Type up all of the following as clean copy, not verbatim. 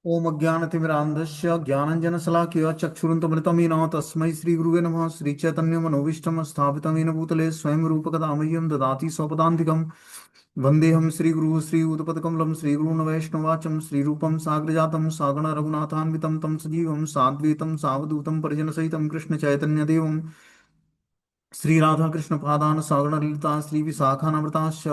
ओम अज्ञानतिमिरान्धस्य ज्ञानञ्जनशलाकया चक्षुरुन्मृतं येन तस्मै श्रीगुरुवे नमः। श्रीचैतन्यमनोभीष्टं स्थापितं येन भूतले स्वयं रूपकदा मह्यं ददाति स्वपदान्तिकं। वन्देऽहं श्रीगुरुः श्रीयुतपदकमलं श्रीगुरून् वैष्णवाचं श्रीरूपं साग्रजातं सागण रघुनाथान्वितं तं सजीवं साद्वैतं सावधूतं परिजनसहितं कृष्णचैतन्यदेवं श्री राधा कृष्ण पादान सागण ललिता श्री विशाखानमृताश्च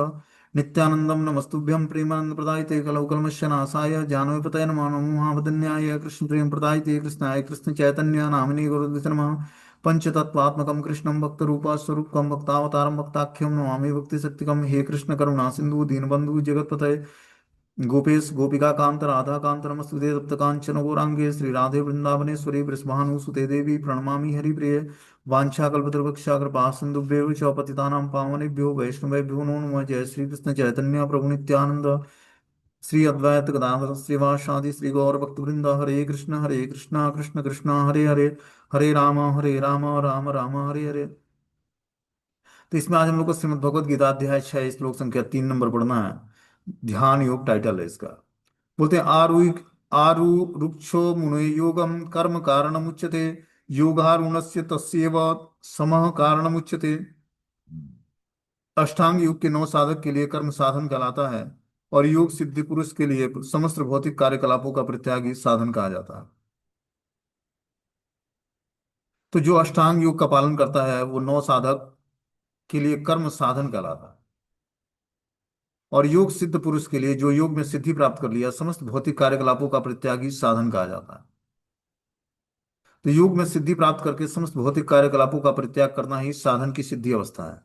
नित्यानंदम नमस्तुभ्यं प्रेमानंद प्रदायते कलौ कल्मष नाशाय जानवीपतये नमो नमो महावदन्याय कृष्ण प्रेम प्रदायते कृष्णाय कृष्ण चैतन्य नामिने गुरुदेव नमः। पंचतत्वात्मकं कृष्णं भक्त रूपा स्वरूपकं भक्तावतारं भक्ताख्यं नमामि भक्ति शक्तिकं। हे कृष्ण करुणा सिंधु दीनबंधु जगतपते गोपेश गोपिका कांत राधा कांत नमस्तुते तप्त कांचन गौरांगे श्री राधे वृंदावनेश्वरी वृषभानुसुते देवी प्रणमामि हरिप्रिय। वाञ्छाकल्पतरुभ्यश्च कृपा सिन्धुभ्यो च पतितानां पावनेभ्यो वैष्णवेभ्यो नमो नमः। जय श्री कृष्ण चैतन्य प्रभु नित्यानंद श्री अद्वैत गदाधर श्रीवासादि श्री गौर भक्तवृंद। हरे कृष्णा कृष्ण कृष्णा हरे हरे, हरे राम राम राम हरे हरे। तो इसमें आज हम लोग को श्रीमद् भगवद गीता अध्याय 6 श्लोक संख्या 3 नंबर पढ़ना है। ध्यान योग टाइटल है इसका। बोलते हैं आरु आरु रुक्षो मुने योगम कर्म कारणमुच्यते योगारूणस्य तस्यैव समः कारणमुच्यते। अष्टांग योग के 9 साधक के लिए कर्म साधन कहलाता है और योग सिद्धि पुरुष के लिए समस्त भौतिक कार्यकलापों का परित्यागी साधन कहा जाता है। तो जो अष्टांग योग का पालन करता है वो 9 साधक के लिए कर्म साधन कहलाता है और योग सिद्ध पुरुष के लिए जो योग में सिद्धि प्राप्त कर लिया समस्त भौतिक कार्यकलापों का परित्यागी साधन कहा जाता है। तो योग में सिद्धि प्राप्त करके समस्त भौतिक कार्यकलापों का परित्याग करना ही साधन की सिद्धि अवस्था है।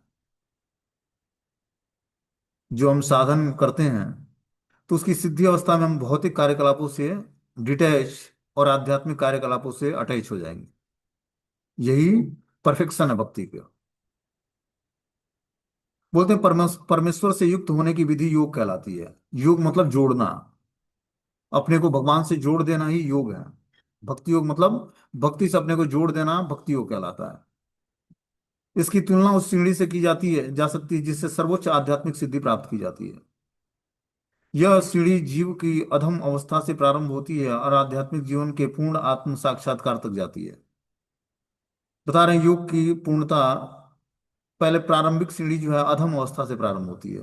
जो हम साधन करते हैं तो उसकी सिद्धि अवस्था में हम भौतिक कार्यकलापों से डिटैच और आध्यात्मिक कार्यकलापों से अटैच हो जाएंगे। यही परफेक्शन है भक्ति का। बोलते हैं परमेश्वर से युक्त होने की विधि योग कहलाती है। योग मतलब जोड़ना, अपने को भगवान से जोड़ देना ही योग है। भक्ति योग मतलब भक्ति से अपने को जोड़ देना भक्ति योग कहलाता है। इसकी तुलना उस सीढ़ी से की जाती है जा सकती है जिससे सर्वोच्च आध्यात्मिक सिद्धि प्राप्त की जाती है। यह सीढ़ी जीव की अधम अवस्था से प्रारंभ होती है और आध्यात्मिक जीवन के पूर्ण आत्म साक्षात्कार तक जाती है। बता रहे हैं योग की पूर्णता पहले प्रारंभिक सीढ़ी जो है अधम अवस्था से प्रारंभ होती है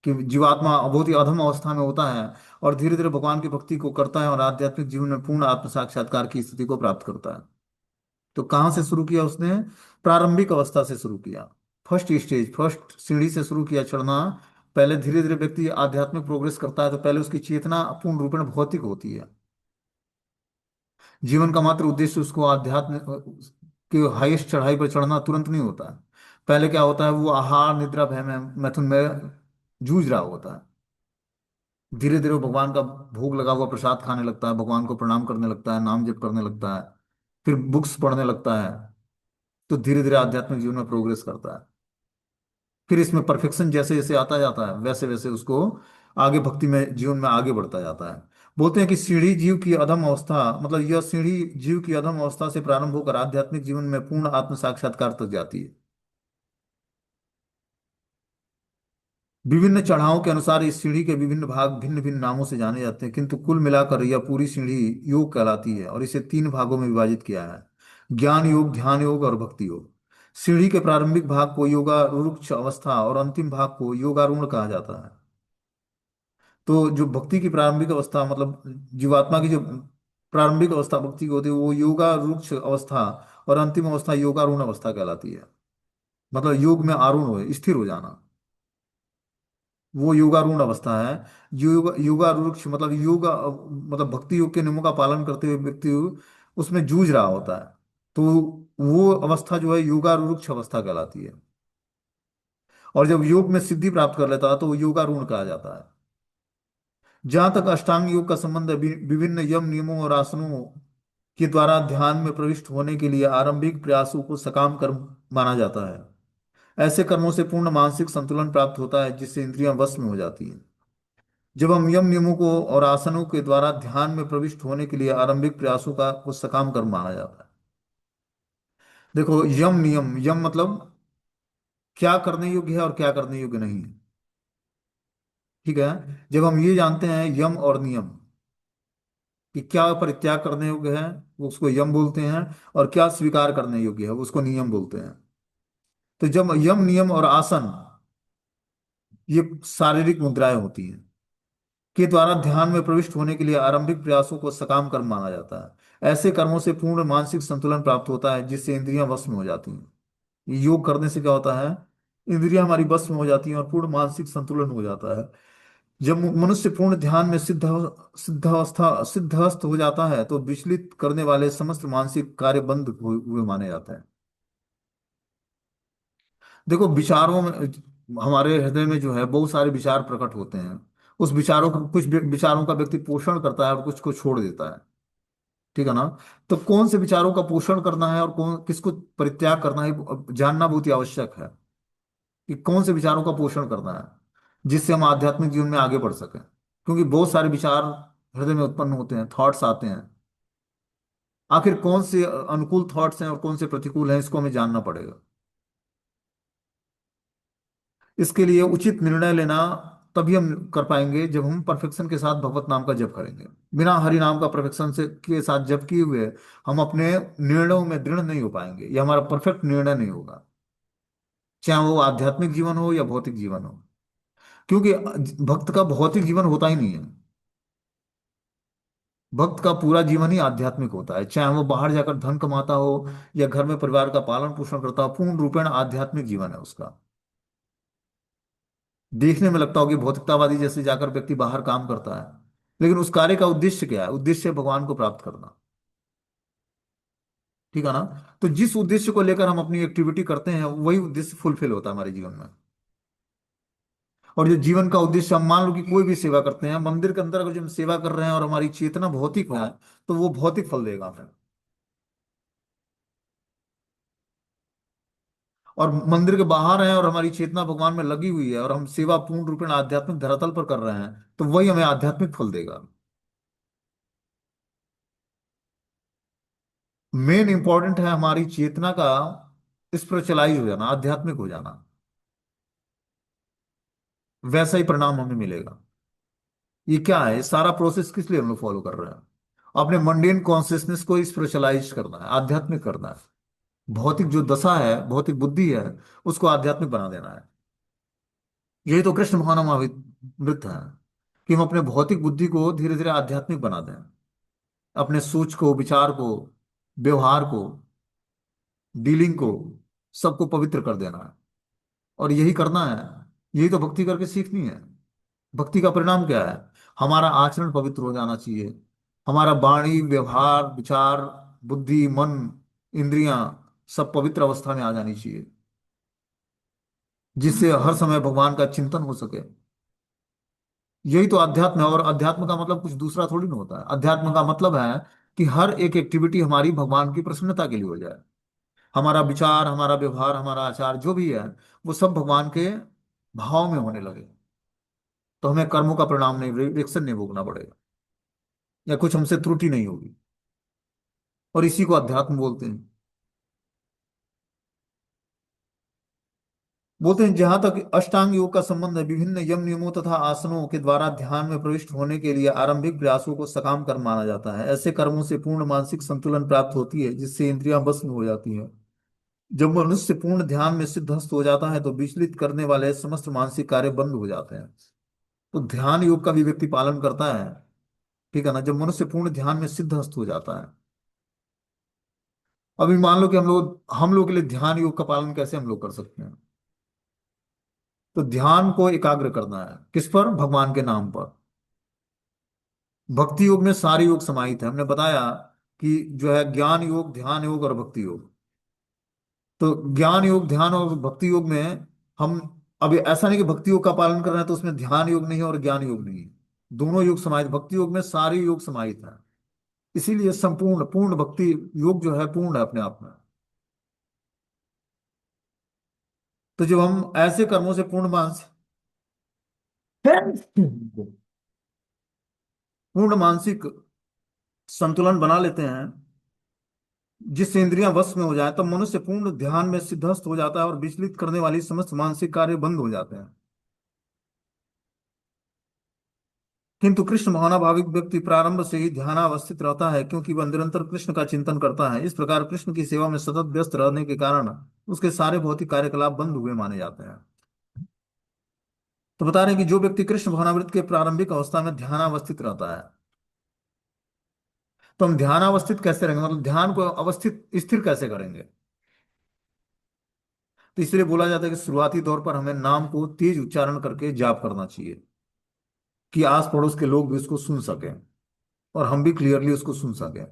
कि जीवात्मा बहुत ही अधम अवस्था में होता है और धीरे धीरे भगवान की भक्ति को करता है और आध्यात्मिक जीवन में पूर्ण आत्म साक्षात्कार की स्थिति को प्राप्त करता है। तो कहाँ से शुरू किया उसने? प्रारंभिक अवस्था से शुरू किया। फर्स्ट स्टेज, फर्स्ट सीढ़ी से शुरू किया चढ़ना। पहले धीरे धीरे व्यक्ति आध्यात्मिक प्रोग्रेस करता है तो पहले उसकी चेतना पूर्ण रूपेण भौतिक होती है। जीवन का मात्र उद्देश्य उसको आध्यात्म के हाईएस्ट चढ़ाई पर चढ़ना तुरंत नहीं होता है। पहले क्या होता है, वो आहार निद्रा भय में मैथुन में जूझ रहा होता है। धीरे धीरे वो भगवान का भोग लगा हुआ प्रसाद खाने लगता है, भगवान को प्रणाम करने लगता है, नाम जप करने लगता है, फिर बुक्स पढ़ने लगता है। तो धीरे धीरे आध्यात्मिक जीवन में प्रोग्रेस करता है। फिर इसमें परफेक्शन जैसे जैसे आता जाता है वैसे वैसे उसको आगे भक्ति में जीवन में आगे बढ़ता जाता है। बोलते हैं कि सीढ़ी जीव की अधम अवस्था, मतलब यह सीढ़ी जीव की अधम अवस्था से प्रारंभ होकर आध्यात्मिक जीवन में पूर्ण आत्म साक्षात्कार तक जाती है। विभिन्न चढ़ावों के अनुसार इस सीढ़ी के विभिन्न भाग भिन्न भिन्न नामों से जाने जाते हैं किंतु कुल मिलाकर यह पूरी सीढ़ी योग कहलाती है और इसे 3 भागों में विभाजित किया है: ज्ञान योग, ध्यान योग और भक्ति योग। सीढ़ी के प्रारंभिक भाग को योगारूढ़ अवस्था और अंतिम भाग को योगारूढ़ कहा जाता है। तो जो भक्ति की प्रारंभिक अवस्था मतलब जीवात्मा की जो प्रारंभिक अवस्था भक्ति की होती है वो योगारूढ़ अवस्था और अंतिम अवस्था योगारूढ़ अवस्था कहलाती है। मतलब योग में आरूढ़ हो, स्थिर हो जाना, वो योगारूढ़ अवस्था है। योगारूढ़ मतलब मतलब भक्ति योग के नियमों का पालन करते हुए व्यक्ति उसमें जूझ रहा होता है। तो वो अवस्था जो है योगारूढ़ अवस्था कहलाती है। और जब योग में सिद्धि प्राप्त कर लेता है तो वो योगारूढ़ कहा जाता है। जहां तक अष्टांग योग का संबंध है, विभिन्न यम नियमों और आसनों के द्वारा ध्यान में प्रविष्ट होने के लिए आरंभिक प्रयासों को सकाम कर्म माना जाता है। ऐसे कर्मों से पूर्ण मानसिक संतुलन प्राप्त होता है जिससे इंद्रियां वश में हो जाती हैं। जब हम यम नियमों को और आसनों के द्वारा ध्यान में प्रविष्ट होने के लिए आरंभिक प्रयासों का को सकाम कर्म माना जाता है। देखो, यम नियम, यम मतलब क्या करने योग्य है और क्या करने योग्य नहीं है। ठीक है, जब हम ये जानते हैं यम और नियम, कि क्या परित्याग करने योग्य है, वो उसको यम बोलते हैं, और क्या स्वीकार करने योग्य है, वो उसको नियम बोलते हैं। तो जब यम, नियम और आसन, ये शारीरिक मुद्राएं होती हैं, के द्वारा ध्यान में प्रविष्ट होने के लिए आरंभिक प्रयासों को सकाम कर्म माना जाता है। ऐसे कर्मों से पूर्ण मानसिक संतुलन प्राप्त होता है, जिससे इंद्रियां वश में हो जाती हैं। ये योग करने से क्या होता है, इंद्रियां हमारी वश में हो जाती हैं और पूर्ण मानसिक संतुलन हो जाता है। जब मनुष्य पूर्ण ध्यान में सिद्धवस्थ हो जाता है, तो विचलित करने वाले समस्त मानसिक कार्य बंद हुए माने जाते हैं। देखो, विचारों में, हमारे हृदय में जो है बहुत सारे विचार प्रकट होते हैं। उस विचारों को, कुछ विचारों का व्यक्ति पोषण करता है और कुछ को छोड़ देता है। ठीक है ना? तो कौन से विचारों का पोषण करना है और कौन किसको परित्याग करना है, जानना बहुत ही आवश्यक है, कि कौन से विचारों का पोषण करना है, जिससे हम आध्यात्मिक जीवन में आगे बढ़ सकें। क्योंकि बहुत सारे विचार हृदय में उत्पन्न होते हैं, थॉट्स आते हैं। आखिर कौन से अनुकूल थॉट्स हैं और कौन से प्रतिकूल हैं, इसको हमें जानना पड़ेगा। इसके लिए उचित निर्णय लेना तभी हम कर पाएंगे, जब हम परफेक्शन के साथ भगवत नाम का जप करेंगे। बिना हरि नाम का परफेक्शन से के साथ जप किए हुए हम अपने निर्णयों में दृढ़ नहीं हो पाएंगे, यह हमारा परफेक्ट निर्णय नहीं होगा, चाहे वो आध्यात्मिक जीवन हो या भौतिक जीवन हो। क्योंकि भक्त का भौतिक जीवन होता ही नहीं है। भक्त का पूरा जीवन ही आध्यात्मिक होता है, चाहे वो बाहर जाकर धन कमाता हो या घर में परिवार का पालन पोषण करता हो, पूर्ण रूपेण आध्यात्मिक जीवन है उसका। देखने में लगता हो कि भौतिकतावादी जैसे जाकर व्यक्ति बाहर काम करता है, लेकिन उस कार्य का उद्देश्य क्या है? उद्देश्य है भगवान को प्राप्त करना। ठीक है ना? तो जिस उद्देश्य को लेकर हम अपनी एक्टिविटी करते हैं, वही उद्देश्य फुलफिल होता है हमारे जीवन में। और जो जीवन का उद्देश्य, हम मान लो कि कोई भी सेवा करते हैं, मंदिर के अंदर अगर जो हम सेवा कर रहे हैं और हमारी चेतना भौतिक है, तो वो भौतिक फल देगा फिर। और मंदिर के बाहर हैं और हमारी चेतना भगवान में लगी हुई है और हम सेवा पूर्ण रूपेण आध्यात्मिक धरातल पर कर रहे हैं, तो वही हमें आध्यात्मिक फल देगा। मेन इंपॉर्टेंट है हमारी चेतना का स्पिरिचुअलाइज हो जाना, आध्यात्मिक हो जाना। वैसा ही परिणाम हमें मिलेगा। ये क्या है, सारा प्रोसेस किस लिए हम लोग फॉलो कर रहे हैं? अपने मंडेन कॉन्शियसनेस को स्पिरिचुअलाइज करना है, आध्यात्मिक करना है। भौतिक जो दशा है, भौतिक बुद्धि है, उसको आध्यात्मिक बना देना है। यही तो कृष्ण भावनामृत है, कि हम अपने भौतिक बुद्धि को धीरे धीरे आध्यात्मिक बना दें। अपने सोच को, विचार को, व्यवहार को, डीलिंग को, सबको पवित्र कर देना है। और यही करना है, यही तो भक्ति करके सीखनी है। भक्ति का परिणाम क्या है? हमारा आचरण पवित्र हो जाना चाहिए। हमारा वाणी, व्यवहार, विचार, बुद्धि, मन, इंद्रियां, सब पवित्र अवस्था में आ जानी चाहिए, जिससे हर समय भगवान का चिंतन हो सके। यही तो अध्यात्म है। और अध्यात्म का मतलब कुछ दूसरा थोड़ी ना होता है। अध्यात्म का मतलब है कि हर एक एक्टिविटी हमारी भगवान की प्रसन्नता के लिए हो जाए। हमारा विचार, हमारा व्यवहार, हमारा आचार जो भी है, वो सब भगवान के भाव में होने लगे। तो हमें कर्मों का परिणाम नहीं, रिएक्शन नहीं भोगना पड़ेगा, या कुछ हमसे त्रुटि नहीं होगी। और इसी को अध्यात्म बोलते हैं। बोलते हैं जहां तक अष्टांग योग का संबंध है, विभिन्न यम नियमों तथा आसनों के द्वारा ध्यान में प्रविष्ट होने के लिए आरंभिक प्रयासों को सकाम कर्म माना जाता है। ऐसे कर्मों से पूर्ण मानसिक संतुलन प्राप्त होती है, जिससे इंद्रियां बस में हो जाती हैं। जब मनुष्य पूर्ण ध्यान में सिद्धस्त हो जाता है, तो विचलित करने वाले समस्त मानसिक कार्य बंद हो जाते हैं। तो ध्यान योग का भी व्यक्ति पालन करता है। ठीक है ना? जब मनुष्य पूर्ण ध्यान में सिद्धस्त हो जाता है। अभी मान लो कि हम लोग के लिए ध्यान योग का पालन कैसे हम लोग कर सकते हैं? तो ध्यान को एकाग्र करना है, किस पर? भगवान के नाम पर। भक्ति योग में सारे योग समाहित है। हमने बताया कि जो है ज्ञान योग, ध्यान योग और भक्ति योग। तो ज्ञान योग, ध्यान और भक्ति योग में हम, अभी ऐसा नहीं कि भक्ति योग का पालन कर रहे हैं तो उसमें ध्यान योग नहीं है और ज्ञान योग नहीं है। दोनों योग समाहित, भक्ति योग में सारे योग समाहित है। इसीलिए संपूर्ण पूर्ण भक्ति योग जो है पूर्ण है अपने आप में। तो जब हम ऐसे कर्मों से पूर्ण मानसिक संतुलन बना लेते हैं, जिससे इंद्रियां वश में हो जाए, तब मनुष्य पूर्ण ध्यान में सिद्धस्त हो जाता है और विचलित करने वाली समस्त मानसिक कार्य बंद हो जाते हैं। किंतु कृष्ण भावनाभाविक व्यक्ति प्रारंभ से ही ध्यानावस्थित रहता है, क्योंकि वह निरंतर कृष्ण का चिंतन करता है। इस प्रकार कृष्ण की सेवा में सतत व्यस्त रहने के कारण उसके सारे भौतिक कार्यकलाप बंद हुए माने जाते हैं। तो बता रहे हैं कि जो व्यक्ति कृष्ण भावनावृत्त के प्रारंभिक अवस्था में ध्यानावस्थित रहता है, तो हम ध्यानावस्थित कैसे रहेंगे, मतलब ध्यान को अवस्थित स्थिर कैसे करेंगे। तो इसलिए बोला जाता है कि शुरुआती दौर पर हमें नाम को तेज उच्चारण करके जाप करना चाहिए, कि आस पड़ोस के लोग भी उसको सुन सकें और हम भी क्लियरली उसको सुन सकें।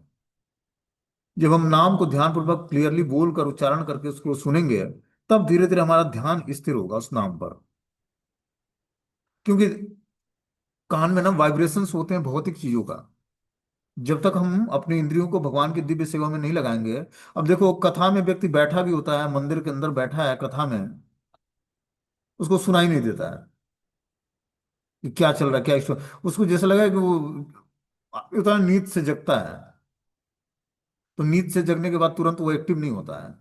जब हम नाम को ध्यानपूर्वक क्लियरली बोलकर उच्चारण करके उसको सुनेंगे, तब धीरे धीरे हमारा ध्यान स्थिर होगा उस नाम पर। क्योंकि कान में ना वाइब्रेशंस होते हैं भौतिक चीजों का। जब तक हम अपनी इंद्रियों को भगवान की दिव्य सेवा में नहीं लगाएंगे। अब देखो, कथा में व्यक्ति बैठा भी होता है, मंदिर के अंदर बैठा है कथा में, उसको सुनाई नहीं देता है कि क्या चल रहा है, क्या ईश्वर। उसको जैसा लगा कि वो उतना नींद से जगता है। तो नींद से जगने के बाद तुरंत वो एक्टिव नहीं होता है।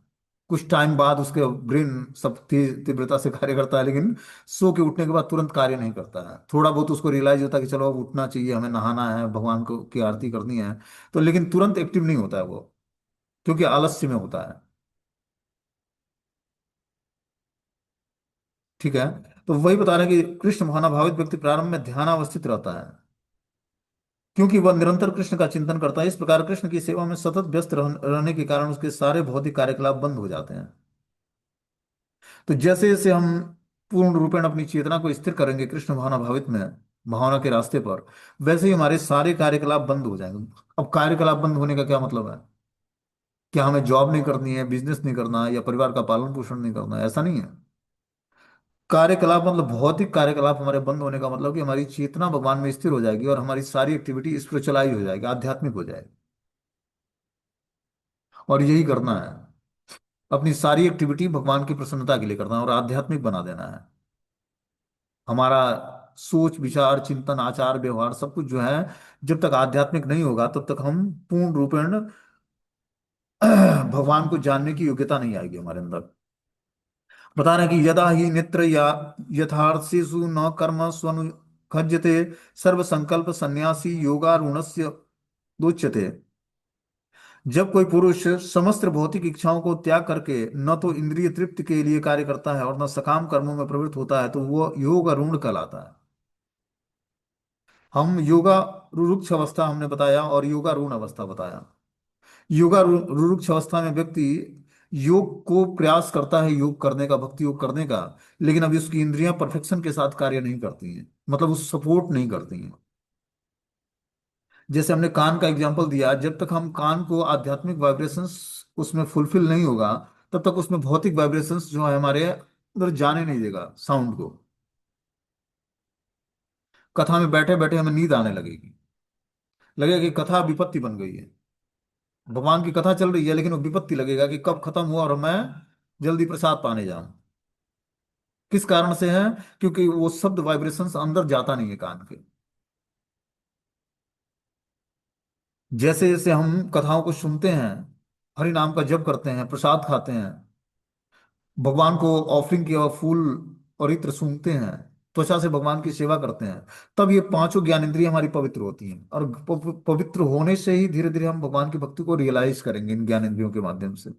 कुछ टाइम बाद उसके ब्रेन सब तेज तीव्रता से कार्य करता है, लेकिन सो के उठने के बाद तुरंत कार्य नहीं करता है। थोड़ा बहुत उसको रियलाइज होता है कि चलो अब उठना चाहिए, हमें नहाना है, भगवान को की आरती करनी है। तो लेकिन तुरंत एक्टिव नहीं होता है वो, क्योंकि आलस्य में होता है। ठीक है। तो वही बता रहे हैं कि कृष्ण भावनाभावित व्यक्ति प्रारंभ में ध्यानावस्थित रहता है, क्योंकि वह निरंतर कृष्ण का चिंतन करता है। इस प्रकार कृष्ण की सेवा में सतत व्यस्त रहने के कारण उसके सारे भौतिक कार्यकलाप बंद हो जाते हैं। तो जैसे जैसे हम पूर्ण रूपेण अपनी चेतना को स्थिर करेंगे कृष्ण भावना भावित में, भावना के रास्ते पर, वैसे ही हमारे सारे कार्यकलाप बंद हो जाएंगे। अब कार्यकलाप बंद होने का क्या मतलब है? क्या हमें जॉब नहीं करनी है, बिजनेस नहीं करना है, या परिवार का पालन पोषण नहीं करना है? ऐसा नहीं है। कार्यकलाप मतलब भौतिक कार्यकलाप हमारे बंद होने का मतलब कि हमारी चेतना भगवान में स्थिर हो जाएगी और हमारी सारी एक्टिविटी स्पिरिचुअलाइज हो जाएगी, आध्यात्मिक हो जाएगी। और यही करना है, अपनी सारी एक्टिविटी भगवान की प्रसन्नता के लिए करना है और आध्यात्मिक बना देना है। हमारा सोच विचार चिंतन आचार व्यवहार सब कुछ जो है, जब तक आध्यात्मिक नहीं होगा तब तक हम पूर्ण रूपेण भगवान को जानने की योग्यता नहीं आएगी हमारे अंदर। बता रहे हैं कि यदा ही नित्र या यथार्थेषु न कर्म स्वनु खज्यते सर्व संकल्प सन्यासी योगारूढ़स्य दुच्यते। जब कोई पुरुष समस्त भौतिक इच्छाओं को त्याग करके न तो इंद्रिय तृप्ति के लिए कार्य करता है और न सकाम कर्मों में प्रवृत्त होता है, तो वो योगारूढ़ कहलाता है। हम योगा रुरुक्ष अवस्था हमने बताया और योगारूढ़ अवस्था बताया। रुरुक्ष अवस्था में व्यक्ति योग को प्रयास करता है, योग करने का, भक्ति योग करने का, लेकिन अभी उसकी इंद्रियां परफेक्शन के साथ कार्य नहीं करती हैं, मतलब उस सपोर्ट नहीं करती हैं। जैसे हमने कान का एग्जांपल दिया, जब तक हम कान को आध्यात्मिक वाइब्रेशंस उसमें फुलफिल नहीं होगा, तब तक उसमें भौतिक वाइब्रेशंस जो है हमारे उधर जाने नहीं देगा साउंड को। कथा में बैठे बैठे हमें नींद आने लगेगी, लगेगा कि कथा विपत्ति बन गई है। भगवान की कथा चल रही है लेकिन वो विपत्ति लगेगा कि कब खत्म हुआ और मैं जल्दी प्रसाद पाने जाऊं। किस कारण से है? क्योंकि वो शब्द वाइब्रेशंस अंदर जाता नहीं है कान के। जैसे जैसे हम कथाओं को सुनते हैं, हरि नाम का जप करते हैं, प्रसाद खाते हैं, भगवान को ऑफरिंग किया हुआ फूल और इत्र सूंघते हैं, त्वचा से भगवान की सेवा करते हैं, तब ये पांचों ज्ञानेंद्रिय हमारी पवित्र होती हैं। और पवित्र होने से ही धीरे धीरे हम भगवान की भक्ति को रियलाइज करेंगे इन ज्ञानेंद्रियों के माध्यम से।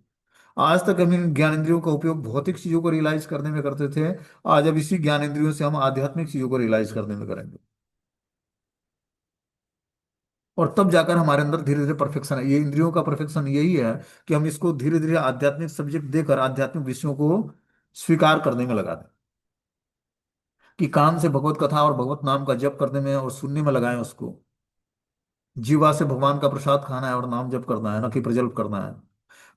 आज तक हम इन ज्ञानेंद्रियों का उपयोग भौतिक चीजों को रियलाइज करने में करते थे। आज अब इसी ज्ञानेंद्रियों से हम आध्यात्मिक चीजों को रियलाइज करने में करेंगे। और तब जाकर हमारे अंदर धीरे धीरे परफेक्शन है। ये इंद्रियों का परफेक्शन यही है कि हम इसको धीरे धीरे आध्यात्मिक सब्जेक्ट देकर आध्यात्मिक विषयों को स्वीकार करने में लगा दें, कि कान से भगवत कथा और भगवत नाम का जप करने में और सुनने में लगाएं उसको। जीवा से भगवान का प्रसाद खाना है और नाम जप करना है, न कि प्रजल्प करना है।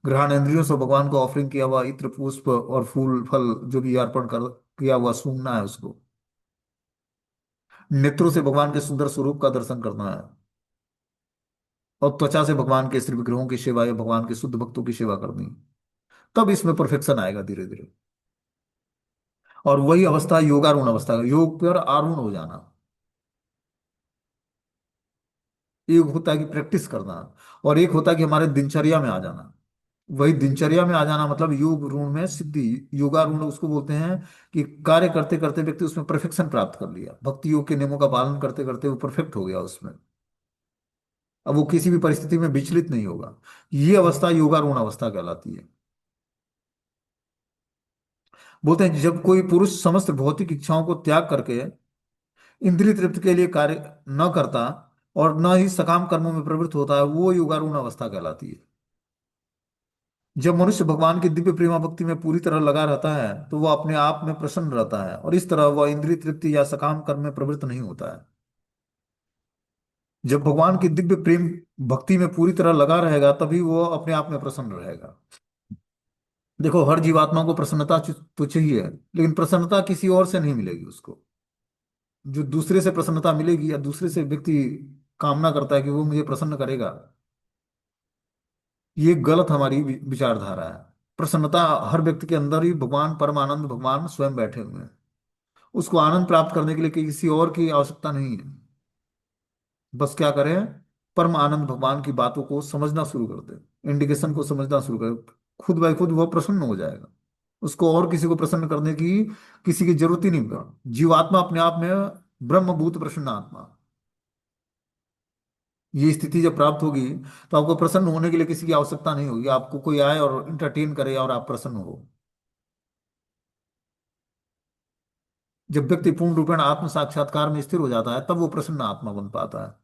ग्रहण से भगवान को ऑफरिंग किया हुआ इत्र पुष्प और फूल फल जो भी अर्पण कर किया हुआ सूंघना है उसको। नेत्रों से भगवान के सुंदर स्वरूप का दर्शन करना है। और त्वचा से भगवान के श्री विग्रहों की सेवा या भगवान के शुद्ध भक्तों की सेवा करनी। तब इसमें परफेक्शन आएगा धीरे धीरे। और वही अवस्था योगारूढ़ अवस्था है, योग पर आरूढ़ हो जाना। एक होता है कि प्रैक्टिस करना, और एक होता है कि हमारे दिनचर्या में आ जाना। वही दिनचर्या में आ जाना मतलब योग ऋण में सिद्धि। योगारूढ़ उसको बोलते हैं कि कार्य करते करते व्यक्ति उसमें परफेक्शन प्राप्त कर लिया, भक्ति योग के नियमों का पालन करते करते वो परफेक्ट हो गया उसमें। अब वो किसी भी परिस्थिति में विचलित नहीं होगा। ये अवस्था योगारूढ़ अवस्था कहलाती है। बोलते हैं कि जब कोई पुरुष समस्त भौतिक इच्छाओं को त्याग करके इंद्रिय तृप्ति के लिए कार्य न करता और न ही सकाम कर्मों में प्रवृत्त होता है, वो योगारूढ़ अवस्था कहलाती है। जब मनुष्य भगवान की दिव्य प्रेमा भक्ति में पूरी तरह लगा रहता है तो वह अपने आप में प्रसन्न रहता है और इस तरह वह इंद्रिय तृप्ति या सकाम कर्म में प्रवृत्त नहीं होता है। जब भगवान की दिव्य प्रेम भक्ति में पूरी तरह लगा रहेगा तभी वो अपने आप में प्रसन्न रहेगा। देखो, हर जीवात्मा को प्रसन्नता तो चाहिए, लेकिन प्रसन्नता किसी और से नहीं मिलेगी उसको। जो दूसरे से प्रसन्नता मिलेगी या दूसरे से व्यक्ति कामना करता है कि वो मुझे प्रसन्न करेगा, ये गलत हमारी विचारधारा है। प्रसन्नता हर व्यक्ति के अंदर ही भगवान परमानंद भगवान स्वयं बैठे हुए हैं। उसको आनंद प्राप्त करने के लिए किसी और की आवश्यकता नहीं है। बस क्या करें, परम आनंद भगवान की बातों को समझना शुरू कर दे, इंडिकेशन को समझना शुरू कर, खुद बाय खुद वो प्रसन्न हो जाएगा। उसको और किसी को प्रसन्न करने की किसी की जरूरत ही नहीं पड़ा। जीवात्मा अपने आप में ब्रह्मभूत प्रसन्न आत्मा। ये स्थिति जब प्राप्त होगी तो आपको प्रसन्न होने के लिए किसी की आवश्यकता नहीं होगी, आपको कोई आए और इंटरटेन करे और आप प्रसन्न हो। जब व्यक्ति पूर्ण रूपेण आत्म साक्षात्कार में स्थिर हो जाता है तब वो प्रसन्न आत्मा बन पाता है।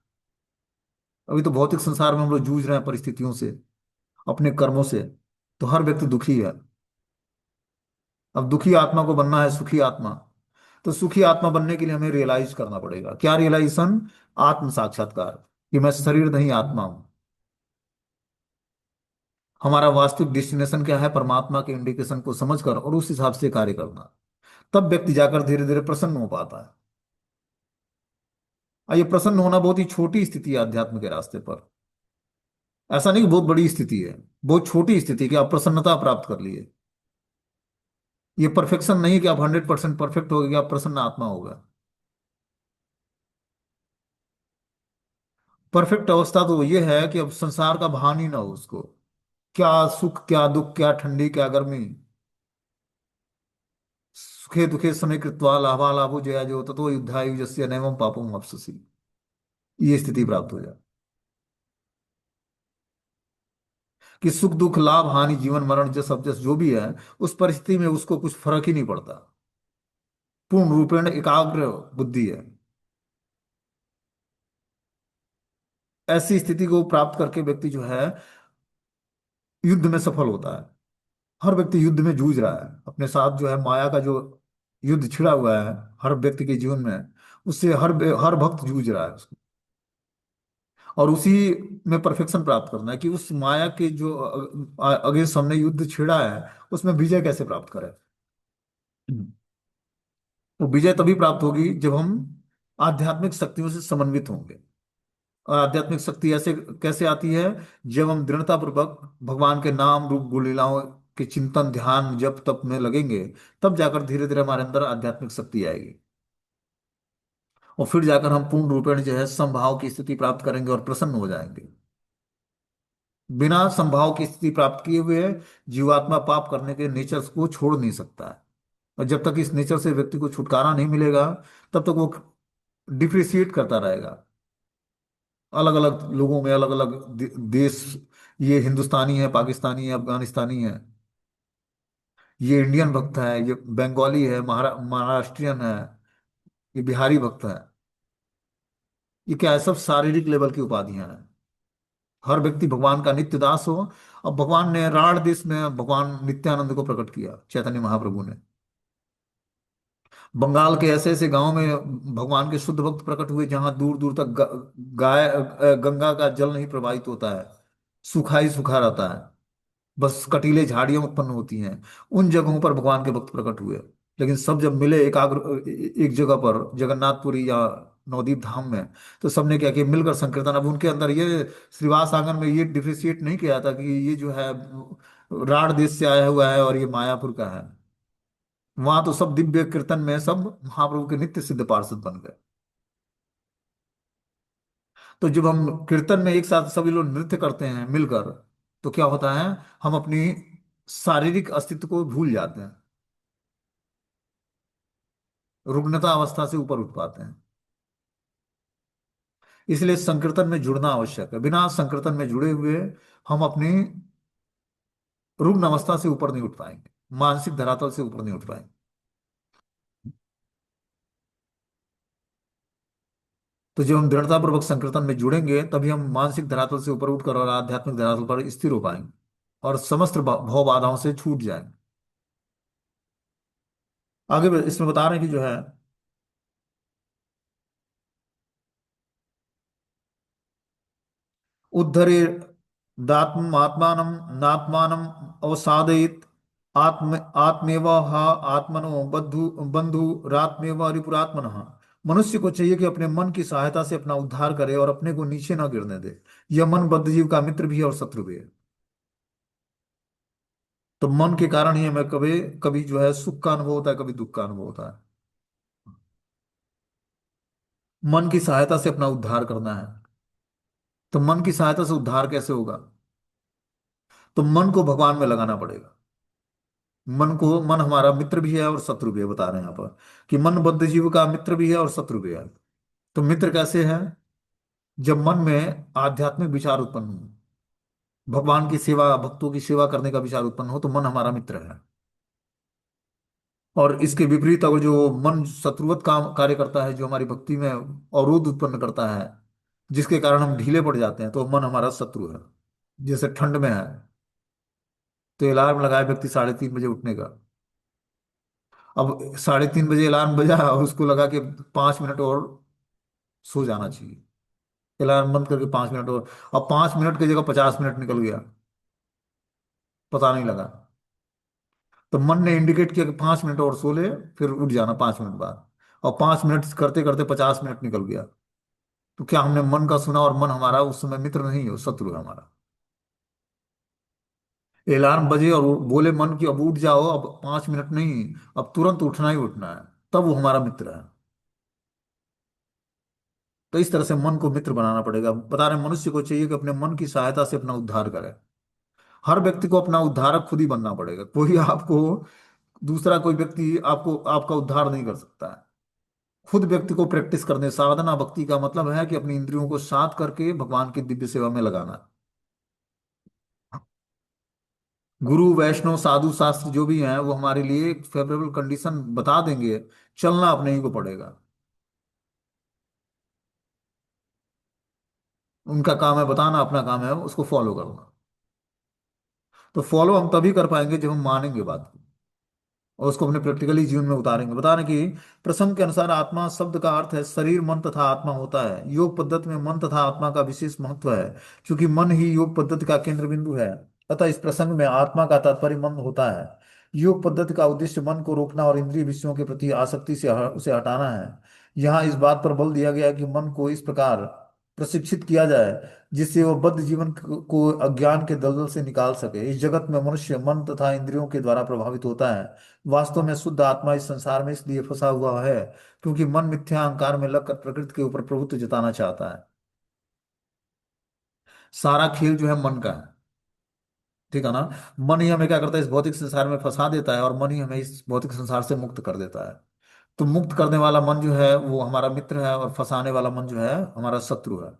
अभी तो भौतिक संसार में हम लोग जूझ रहे हैं परिस्थितियों से, अपने कर्मों से, तो हर व्यक्ति दुखी है। अब दुखी आत्मा को बनना है सुखी आत्मा, तो सुखी आत्मा बनने के लिए हमें रियलाइज करना पड़ेगा। क्या रियलाइजेशन? आत्म साक्षात्कार, कि मैं शरीर नहीं आत्मा हूं। हमारा वास्तविक डेस्टिनेशन क्या है, परमात्मा के इंडिकेशन को समझकर और उस हिसाब से कार्य करना। तब व्यक्ति जाकर धीरे धीरे प्रसन्न हो पाता है। और ये प्रसन्न होना बहुत ही छोटी स्थिति है अध्यात्म के रास्ते पर। ऐसा नहीं कि बहुत बड़ी स्थिति है, बहुत छोटी स्थिति कि आप प्रसन्नता प्राप्त कर लिए। ये परफेक्शन नहीं कि आप 100% परफेक्ट हो गए, आप प्रसन्न आत्मा होगा। परफेक्ट अवस्था तो ये है कि अब संसार का भान ही ना हो उसको। क्या सुख क्या दुख, क्या ठंडी क्या गर्मी, सुखे दुखे समय कृत्वा लाभालाभो जया जो ततो युद्धायु जस्य नैवं पापम वाप्स्यसि। ये स्थिति प्राप्त हो जाए कि सुख दुख लाभ हानि जीवन मरण जस अब जस जो भी है, उस परिस्थिति में उसको कुछ फर्क ही नहीं पड़ता। पूर्ण रूपेण एकाग्र बुद्धि है। ऐसी स्थिति को प्राप्त करके व्यक्ति जो है युद्ध में सफल होता है। हर व्यक्ति युद्ध में जूझ रहा है अपने साथ, जो है माया का जो युद्ध छिड़ा हुआ है हर व्यक्ति के जीवन में, उससे हर भक्त जूझ रहा है उसको। और उसी में परफेक्शन प्राप्त करना है कि उस माया के जो अगेंस्ट हमने युद्ध छिड़ा है उसमें विजय कैसे प्राप्त करें। हम्म। तो विजय तभी प्राप्त होगी जब हम आध्यात्मिक शक्तियों से समन्वित होंगे। और आध्यात्मिक शक्ति ऐसे कैसे आती है? जब हम दृढ़ता पूर्वक भगवान के नाम रूप गुण लीलाओं के चिंतन ध्यान जप तप में लगेंगे, तब जाकर धीरे धीरे हमारे अंदर आध्यात्मिक शक्ति आएगी। और फिर जाकर हम पूर्ण रूपेण जो है समभाव की स्थिति प्राप्त करेंगे और प्रसन्न हो जाएंगे। बिना संभाव की स्थिति प्राप्त किए हुए जीवात्मा पाप करने के नेचर को छोड़ नहीं सकता है। और जब तक इस नेचर से व्यक्ति को छुटकारा नहीं मिलेगा तब तक वो डिफ्रेशिएट करता रहेगा अलग अलग लोगों में, अलग अलग देश। ये हिंदुस्तानी है, पाकिस्तानी है, अफगानिस्तानी है, ये इंडियन भक्त है, ये बंगाली है, महाराष्ट्रियन है, ये बिहारी भक्त है। ये क्या है? सब शारीरिक लेवल की उपाधियां हैं। हर व्यक्ति भगवान का नित्य दास हो। अब भगवान ने राढ़ देश में भगवान नित्यानंद को प्रकट किया, चैतन्य महाप्रभु ने। बंगाल के ऐसे ऐसे गांव में भगवान के शुद्ध भक्त प्रकट हुए जहां दूर दूर तक गंगा का जल नहीं प्रवाहित होता है, सूखा ही सूखा रहता है, बस कटीले झाड़ियां उत्पन्न होती हैं। उन जगहों पर भगवान के भक्त प्रकट हुए। लेकिन सब जब मिले एक जगह पर जगन्नाथपुरी या नवदीप धाम में, तो सबने क्या किया, मिलकर संकीर्तन। अब उनके अंदर ये श्रीवास आंगन में ये डिफरेंशिएट नहीं किया था कि ये जो है राढ़ देश से आया हुआ है और ये मायापुर का है। वहां तो सब दिव्य कीर्तन में सब महाप्रभु के नित्य सिद्ध पार्षद बन गए। तो जब हम कीर्तन में एक साथ सभी लोग नृत्य करते हैं मिलकर, तो क्या होता है, हम अपनी शारीरिक अस्तित्व को भूल जाते हैं, रुग्णता अवस्था से ऊपर उठ पाते हैं। इसलिए संकीर्तन में जुड़ना आवश्यक है। बिना संकीर्तन में जुड़े हुए हम अपनी रुग्ण अवस्था से ऊपर नहीं उठ पाएंगे, मानसिक धरातल से ऊपर नहीं उठ पाएंगे। तो जब हम दृढ़तापूर्वक संकीर्तन में जुड़ेंगे तभी हम मानसिक धरातल से ऊपर उठकर और आध्यात्मिक धरातल पर स्थिर हो पाएंगे और समस्त भव बाधाओं से छूट जाएंगे। आगे इसमें बता रहे हैं कि जो है, उद्धरे दात्मात्मानं नात्मानं अवसादयित आत्म आत्मेव हा आत्मनो बंधुरात्मेव रिपुरात्मनः। मनुष्य को चाहिए कि अपने मन की सहायता से अपना उद्धार करे और अपने को नीचे न गिरने दे। यह मन बद्ध जीव का मित्र भी है और शत्रु भी है। तो मन के कारण ही हमें कभी कभी जो है सुख का अनुभव होता है, कभी दुख का अनुभव होता है। मन की सहायता से अपना उद्धार करना है। तो मन की सहायता से उद्धार कैसे होगा? तो मन को भगवान में लगाना पड़ेगा। मन हमारा मित्र भी है और शत्रु भी है, बता रहे हैं यहाँ पर कि मन बद्ध जीव का मित्र भी है और शत्रु भी है। तो मित्र कैसे है? जब मन में आध्यात्मिक विचार उत्पन्न हो, भगवान की सेवा, भक्तों की सेवा करने का विचार उत्पन्न हो, तो मन हमारा मित्र है। और इसके विपरीत अगर जो मन शत्रुवत काम कार्य करता है, जो हमारी भक्ति में अवरोध उत्पन्न करता है, जिसके कारण हम ढीले पड़ जाते हैं, तो मन हमारा शत्रु है। जैसे ठंड में है तो अलार्म लगाए व्यक्ति 3:30 बजे उठने का। अब 3:30 बजे अलार्म बजा और उसको लगा के 5 मिनट और सो जाना चाहिए, अलार्म बंद करके 5 मिनट और, अब 5 मिनट की जगह 50 मिनट निकल गया, पता नहीं लगा। तो मन ने इंडिकेट किया कि 5 मिनट और सो ले, फिर उठ जाना 5 मिनट बाद। और 5 मिनट करते करते 50 मिनट निकल गया। तो क्या हमने मन का सुना? और मन हमारा उस समय मित्र नहीं है, शत्रु है हमारा। अलार्म बजे और वो बोले मन की अब उठ जाओ, अब 5 मिनट नहीं, अब तुरंत उठना ही उठना है, तब वो हमारा मित्र है। तो इस तरह से मन को मित्र बनाना पड़ेगा। बता रहे हैं, मनुष्य को चाहिए कि अपने मन की सहायता से अपना उद्धार करे। हर व्यक्ति को अपना उद्धारक खुद ही बनना पड़ेगा। कोई आपको, दूसरा कोई व्यक्ति आपको आपका उद्धार नहीं कर सकता है। खुद व्यक्ति को प्रैक्टिस करने, साधना भक्ति का मतलब है कि अपनी इंद्रियों को शांत करके भगवान की दिव्य सेवा में लगाना। गुरु वैष्णव साधु शास्त्र जो भी हैं वो हमारे लिए एक फेवरेबल कंडीशन बता देंगे, चलना अपने ही को पड़ेगा। उनका काम है बताना, अपना काम है उसको फॉलो करना। तो फॉलो हम तभी कर पाएंगे जब हम मानेंगे बात को और उसको अपने प्रैक्टिकली जीवन में उतारेंगे। बता रहे कि प्रसंग के अनुसार आत्मा शब्द का अर्थ है शरीर, मन तथा आत्मा होता है। योग पद्धति में मन तथा आत्मा का विशेष महत्व है, क्योंकि मन ही योग पद्धति का केंद्र बिंदु है। अतः इस प्रसंग में आत्मा का तात्पर्य मन होता है। योग पद्धति का उद्देश्य मन को रोकना और इंद्रिय विषयों के प्रति आसक्ति से उसे हटाना है। यहाँ इस बात पर बल दिया गया है कि मन को इस प्रकार प्रशिक्षित किया जाए जिससे वह बद्ध जीवन को अज्ञान के दलदल से निकाल सके। इस जगत में मनुष्य मन तथा इंद्रियों के द्वारा प्रभावित होता है। वास्तव में शुद्ध आत्मा इस संसार में इसलिए फंसा हुआ है क्योंकि मन मिथ्या अहंकार में लगकर प्रकृति के ऊपर प्रभुत्व जताना चाहता है। सारा खेल जो है मन का है, ठीक है ना। मन ही हमें क्या करता है, इस भौतिक संसार में फंसा देता है और मन ही हमें इस भौतिक संसार से मुक्त कर देता है। तो मुक्त करने वाला मन जो है वो हमारा मित्र है और फंसाने वाला मन जो है हमारा शत्रु है।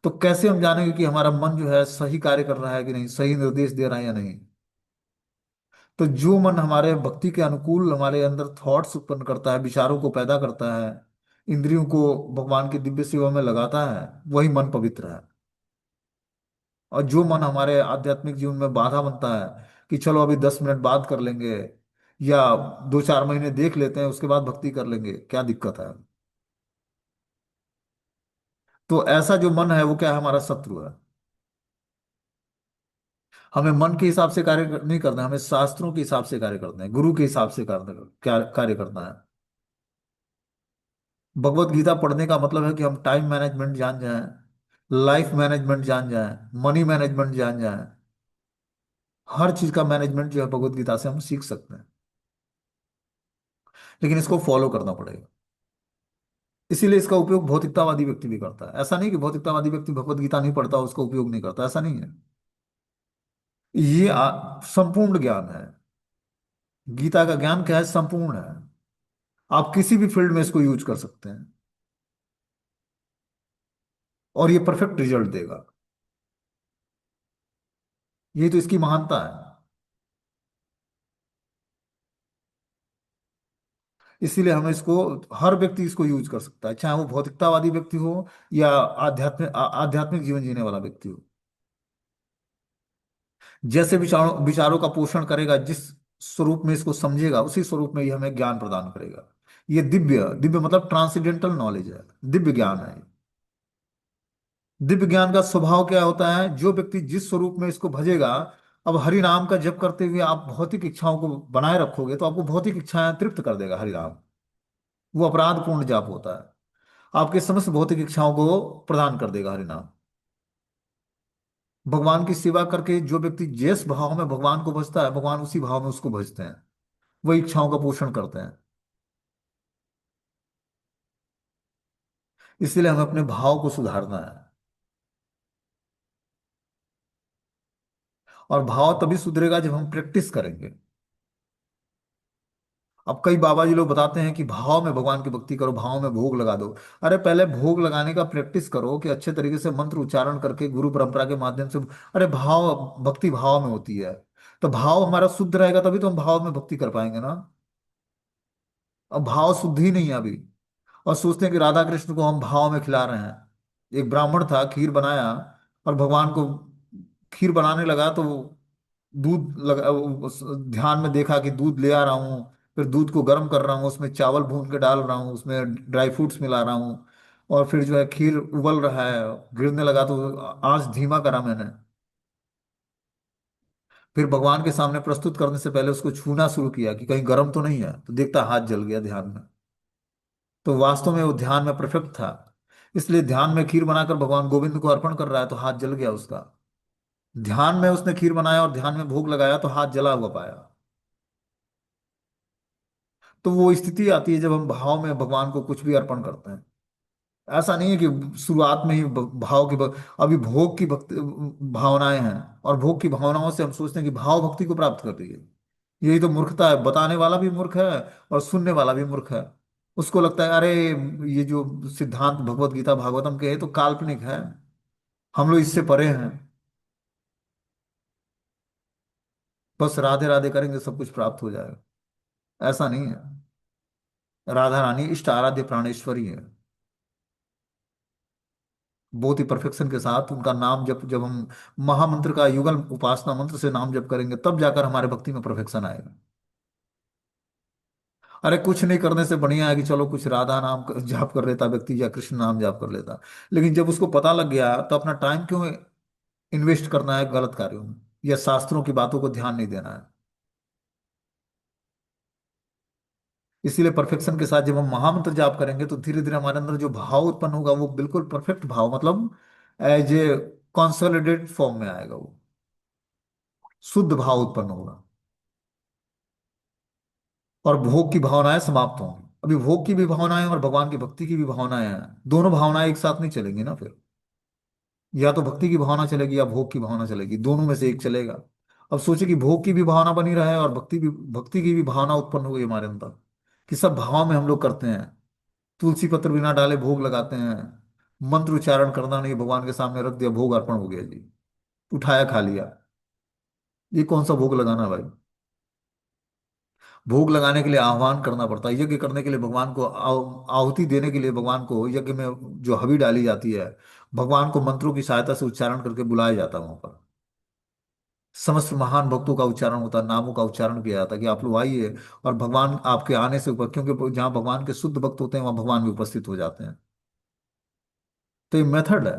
तो कैसे हम जानेंगे कि हमारा मन जो है सही कार्य कर रहा है कि नहीं, सही निर्देश दे रहा है या नहीं? तो जो मन हमारे भक्ति के अनुकूल हमारे अंदर थॉट्स उत्पन्न करता है, विचारों को पैदा करता है, इंद्रियों को भगवान की दिव्य सेवा में लगाता है, वही मन पवित्र है। और जो मन हमारे आध्यात्मिक जीवन में बाधा बनता है कि चलो अभी 10 मिनट बात कर लेंगे या 2-4 महीने देख लेते हैं उसके बाद भक्ति कर लेंगे, क्या दिक्कत है? तो ऐसा जो मन है वो क्या है, हमारा शत्रु है। हमें मन के हिसाब से कार्य नहीं करना है, हमें शास्त्रों के हिसाब से कार्य करना है, गुरु के हिसाब से कार्य करना है। भगवत गीता पढ़ने का मतलब है कि हम टाइम मैनेजमेंट जान जाएं, लाइफ मैनेजमेंट जान जाएं, मनी मैनेजमेंट जान जाएं। हर चीज का मैनेजमेंट जो है भगवत गीता से हम सीख सकते हैं, लेकिन इसको फॉलो करना पड़ेगा। इसीलिए इसका उपयोग भौतिकतावादी व्यक्ति भी करता है। ऐसा नहीं कि भौतिकतावादी व्यक्ति भगवत गीता नहीं पढ़ता, उसका उपयोग नहीं करता, ऐसा नहीं है। ये संपूर्ण ज्ञान है। गीता का ज्ञान क्या है? संपूर्ण है। आप किसी भी फील्ड में इसको यूज कर सकते हैं और ये परफेक्ट रिजल्ट देगा। ये तो इसकी महानता है। इसीलिए हम इसको, हर व्यक्ति इसको यूज कर सकता है, चाहे वो भौतिकतावादी व्यक्ति हो या आध्यात्मिक जीवन जीने वाला व्यक्ति हो। जैसे विचारों विचारों का पोषण करेगा, जिस स्वरूप में इसको समझेगा उसी स्वरूप में ये हमें ज्ञान प्रदान करेगा। ये दिव्य, दिव्य मतलब ट्रांसेंडेंटल नॉलेज है, दिव्य ज्ञान है। दिव्य ज्ञान का स्वभाव क्या होता है? जो व्यक्ति जिस स्वरूप में इसको भजेगा, अब हरि नाम का जप करते हुए आप भौतिक इच्छाओं को बनाए रखोगे तो आपको भौतिक इच्छाएं तृप्त कर देगा हरि नाम। वो अपराध पूर्ण जाप होता है। आपके समस्त भौतिक इच्छाओं को प्रदान कर देगा हरि नाम। भगवान की सेवा करके जो व्यक्ति जिस भाव में भगवान को भजता है, भगवान उसी भाव में उसको भजते हैं, वो इच्छाओं का पोषण करते हैं। इसलिए हमें अपने भाव को सुधारना है। और भाव तभी सुधरेगा जब हम प्रैक्टिस करेंगे। अब कई बाबा जी लोग बताते हैं कि भाव में भगवान की भक्ति करो, भाव में भोग लगा दो। अरे पहले भोग लगाने का प्रैक्टिस करो कि अच्छे तरीके से मंत्र उच्चारण करके गुरु परंपरा के माध्यम से। अरे भाव, भक्ति भाव में होती है। तो भाव हमारा शुद्ध रहेगा तभी तो हम भाव में भक्ति कर पाएंगे ना। अब भाव शुद्ध ही नहीं है अभी, और सोचते हैं कि राधा कृष्ण को हम भाव में खिला रहे हैं। एक ब्राह्मण था, खीर बनाया और भगवान को खीर बनाने लगा तो दूध लगा, ध्यान में देखा कि दूध ले आ रहा हूँ, फिर दूध को गर्म कर रहा हूँ, उसमें चावल भून के डाल रहा हूँ, उसमें ड्राई फ्रूट्स मिला रहा हूँ, और फिर जो है खीर उबल रहा है, गिरने लगा तो आंच धीमा करा मैंने। फिर भगवान के सामने प्रस्तुत करने से पहले उसको छूना शुरू किया कि कहीं गर्म तो नहीं है, तो देखता हाथ जल गया ध्यान में। तो वास्तव में वो ध्यान में परफेक्ट था। इसलिए ध्यान में खीर बनाकर भगवान गोविंद को अर्पण कर रहा है तो हाथ जल गया उसका। ध्यान में उसने खीर बनाया और ध्यान में भोग लगाया तो हाथ जला हुआ पाया। तो वो स्थिति आती है जब हम भाव में भगवान को कुछ भी अर्पण करते हैं। ऐसा नहीं है कि शुरुआत में ही भाव की अभी भोग की भक्ति भावनाएं हैं, और भोग की भावनाओं से हम सोचते हैं कि भाव भक्ति को प्राप्त कर रही है। यही तो मूर्खता है। बताने वाला भी मूर्ख है और सुनने वाला भी मूर्ख है। उसको लगता है अरे ये जो सिद्धांत भगवत गीता भागवतम के है तो काल्पनिक है, हम लोग इससे परे हैं। बस राधे राधे करेंगे सब कुछ प्राप्त हो जाएगा, ऐसा नहीं है। राधा रानी इष्ट आराध्य प्राणेश्वरी है। बहुत ही परफेक्शन के साथ उनका नाम जब जब हम महामंत्र का युगल उपासना मंत्र से नाम जप करेंगे तब जाकर हमारे भक्ति में परफेक्शन आएगा। अरे कुछ नहीं करने से बढ़िया है कि चलो कुछ राधा नाम जाप कर लेता व्यक्ति या कृष्ण नाम जाप कर लेता। लेकिन जब उसको पता लग गया तो अपना टाइम क्यों इन्वेस्ट करना है गलत कार्यों में, या शास्त्रों की बातों को ध्यान नहीं देना है। इसीलिए परफेक्शन के साथ जब हम महामंत्र जाप करेंगे तो धीरे धीरे हमारे अंदर जो भाव उत्पन्न होगा वो बिल्कुल परफेक्ट भाव, मतलब एज ए कॉन्सोलिडेट फॉर्म में आएगा, वो शुद्ध भाव उत्पन्न होगा। और भोग की भावनाएं समाप्त होंगी। अभी भोग की भी भावनाएं और भगवान की भक्ति की भी भावनाएं हैं, दोनों भावनाएं एक साथ नहीं चलेंगी ना फिर। या तो भक्ति की भावना चलेगी या भोग की भावना चलेगी, दोनों में से एक चलेगा। अब सोचे कि भोग की भी भावना बनी रहे और भक्ति की भी भावना उत्पन्न हो गई हमारे अंदर, कि सब भाव में हम लोग करते हैं। तुलसी पत्र बिना डाले भोग लगाते हैं, मंत्र उच्चारण करना नहीं, भगवान के सामने रख दिया, भोग अर्पण हो गया जी, उठाया खा लिया। ये कौन सा भोग लगाना भाई? भोग लगाने के लिए आह्वान करना पड़ता है, यज्ञ करने के लिए भगवान को आहुति देने के लिए भगवान को यज्ञ में जो हवि डाली जाती है, भगवान को मंत्रों की सहायता से उच्चारण करके बुलाया जाता है वहां पर। समस्त महान भक्तों का उच्चारण होता है, नामों का उच्चारण किया जाता है कि आप लोग आइए, और भगवान आपके आने से ऊपर, क्योंकि जहाँ भगवान के शुद्ध भक्त होते हैं वहाँ भगवान भी उपस्थित हो जाते हैं। तो ये मेथड है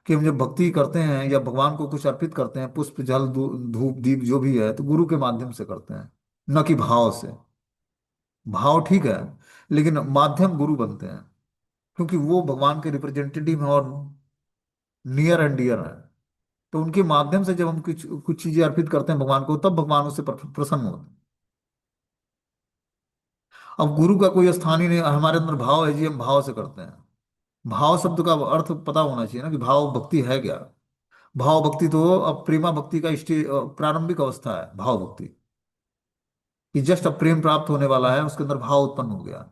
कि हम जब भक्ति करते हैं या भगवान को कुछ अर्पित करते हैं, पुष्प जल धूप दीप जो भी है, तो गुरु के माध्यम से करते हैं, न कि भाव से। भाव ठीक है, लेकिन माध्यम गुरु बनते हैं, क्योंकि वो भगवान के रिप्रेजेंटेटिव हैं और नियर एंड डियर हैं। तो उनके माध्यम से जब हम कुछ कुछ चीजें अर्पित करते हैं भगवान को, तब भगवान उससे प्रसन्न होते हैं। अब गुरु का कोई स्थान ही नहीं, हमारे अंदर भाव है जी, हम भाव से करते हैं। भाव शब्द का अर्थ पता होना चाहिए ना कि भाव भक्ति है क्या। भाव भक्ति तो अब प्रेमा भक्ति का प्रारंभिक अवस्था है भाव भक्ति, कि जस्ट अब प्रेम प्राप्त होने वाला है, उसके अंदर भाव उत्पन्न हो गया।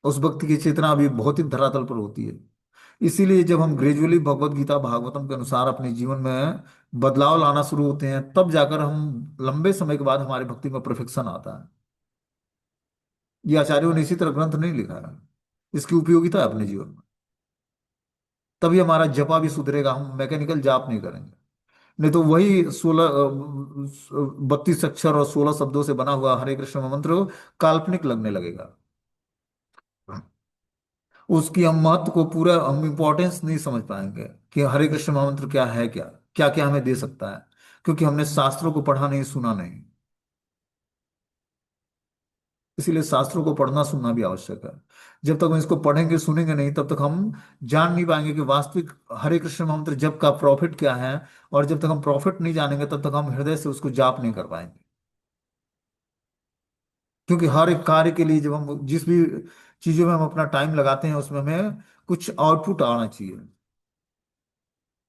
उस भक्ति की चेतना अभी बहुत ही धरातल पर होती है। इसीलिए जब हम ग्रेजुअली भगवत गीता भागवतम के अनुसार अपने जीवन में बदलाव लाना शुरू होते हैं, तब जाकर हम लंबे समय के बाद हमारी भक्ति में परफेक्शन आता है। ये आचार्यों ने इसी तरह ग्रंथ नहीं लिखा है, इसकी उपयोगिता है अपने जीवन में। तभी हमारा जपा भी सुधरेगा, हम मैकेनिकल जाप नहीं करेंगे। नहीं तो वही 32 अक्षर और 16 शब्दों से बना हुआ हरे कृष्ण मंत्र काल्पनिक लगने लगेगा। उसकी हम महत्व को पूरा हम इम्पोर्टेंस नहीं समझ पाएंगे कि हरे कृष्ण महामंत्र क्या है, क्या क्या क्या हमें दे सकता है, क्योंकि हमने शास्त्रों को पढ़ा नहीं, सुना नहीं। इसीलिए शास्त्रों को पढ़ना सुनना भी आवश्यक है। जब तक हम इसको पढ़ेंगे सुनेंगे नहीं, तब तक हम जान नहीं पाएंगे कि वास्तविक हरे कृष्ण महामंत्र जप का प्रॉफिट क्या है। और जब तक हम प्रॉफिट नहीं जानेंगे, तब तक हम हृदय से उसको जाप नहीं कर पाएंगे। क्योंकि हर एक कार्य के लिए जब हम जिस भी चीजों में हम अपना टाइम लगाते हैं, उसमें हमें कुछ आउटपुट आना चाहिए।